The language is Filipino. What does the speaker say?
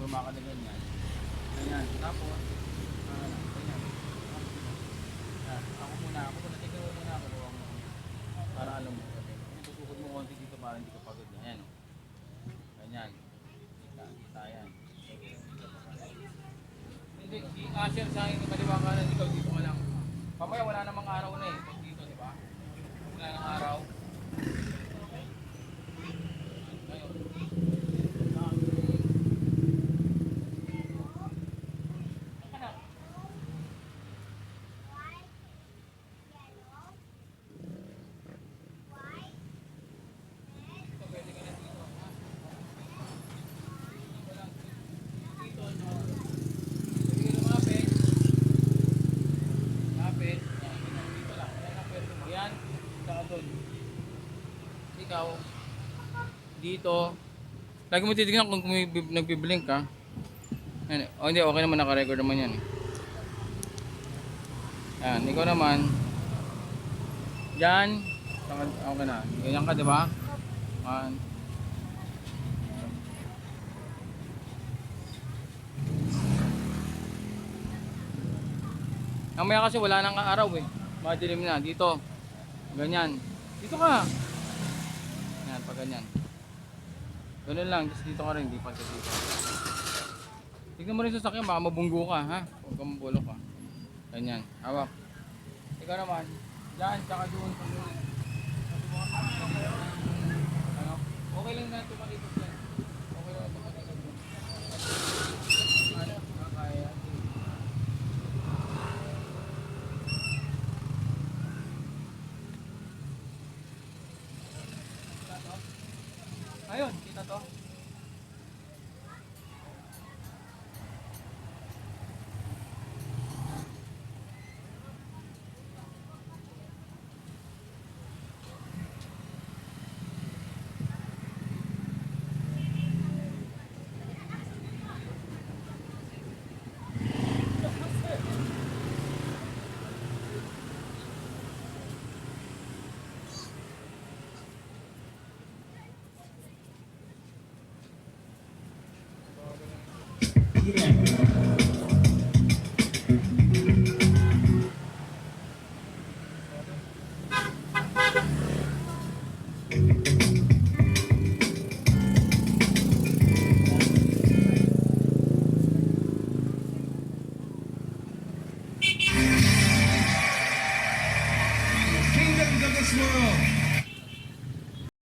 lumakad na ganyan. Ganyan. Tapos, ganyan. Ako muna, tignan mo muna ako. Para alam mo. Itusukod mo konti dito para hindi ka pagod. Ganyan. Ganyan. Kita yan. Hindi, i-usher sa akin, kaliwa ka na, ikaw dito ka lang. Pamaya wala namang araw na eh. Dito, di ba? Wala nang araw. Ngayon. Ikaw dito lagi mo titignan kung nagbiblink ka. Oh, hindi, okay naman, naka-record naman yan eh. Yan, ikaw naman dyan, okay na, ganyan ka, diba? Yan. Mamaya kasi wala nang araw eh, madilim na. Dito ganyan, dito ka. Yan, pag ganyan. Ganun lang, just dito ka rin, di pa dito. Tignan mo rin sa sakyan, baka mabunggo ka, ha? Huwag ka mabulok ka. Ganyan, hawak. Ikaw naman, dyan, tsaka doon. Ano? Okay lang na tumalikot yan. Okay lang na tumalikot yan. Ano? Kaya. Ayun, kita to. Yeah.